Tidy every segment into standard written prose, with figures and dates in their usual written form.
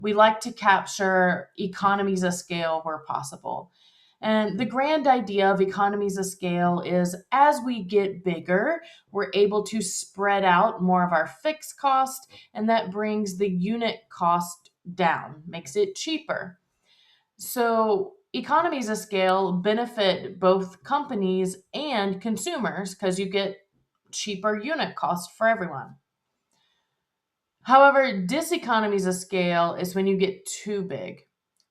We like to capture economies of scale where possible. And the grand idea of economies of scale is as we get bigger, we're able to spread out more of our fixed cost, and that brings the unit cost down, makes it cheaper. So, economies of scale benefit both companies and consumers because you get cheaper unit cost for everyone. However, diseconomies of scale is when you get too big.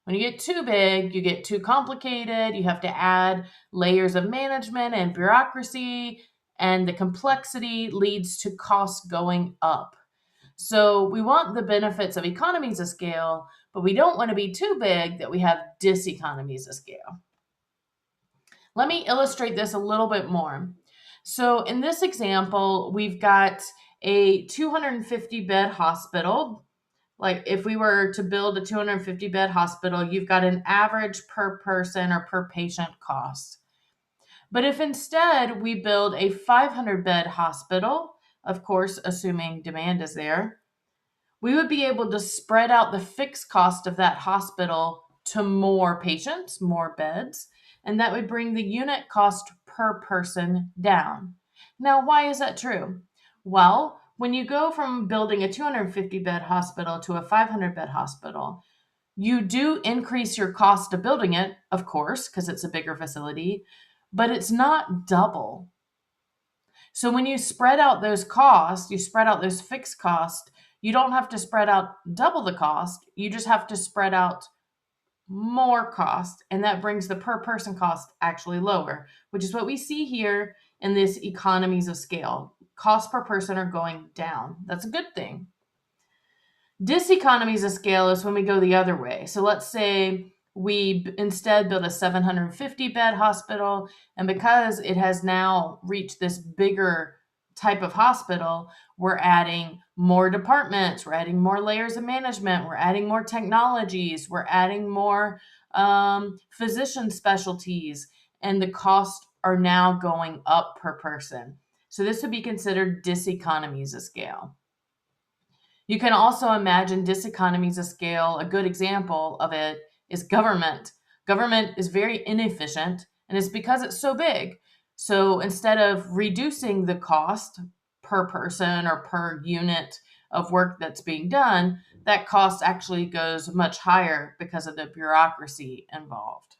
When you get too big, you get too complicated, you have to add layers of management and bureaucracy, and the complexity leads to costs going up. So we want the benefits of economies of scale, but we don't want to be too big that we have diseconomies of scale. Let me illustrate this a little bit more. So in this example, we've got a 250 bed hospital. Like if we were to build a 250 bed hospital, you've got an average per person or per patient cost. But if instead we build a 500 bed hospital, of course, assuming demand is there, we would be able to spread out the fixed cost of that hospital to more patients, more beds, and that would bring the unit cost per person down. Now, why is that true? Well, when you go from building a 250 bed hospital to a 500 bed hospital, you do increase your cost of building it, of course, because it's a bigger facility, but it's not double. So when you spread out those costs, you spread out those fixed costs, you don't have to spread out double the cost. You just have to spread out more cost. And that brings the per person cost actually lower, which is what we see here in this economies of scale. Costs per person are going down. That's a good thing. Diseconomies of scale is when we go the other way. So let's say we instead build a 750 bed hospital, and because it has now reached this bigger type of hospital, we're adding more departments, we're adding more layers of management, we're adding more technologies, we're adding more physician specialties, and the costs are now going up per person. So this would be considered diseconomies of scale. You can also imagine diseconomies of scale. A good example of it is government. Government is very inefficient, and it's because it's so big. So instead of reducing the cost per person or per unit of work that's being done, that cost actually goes much higher because of the bureaucracy involved.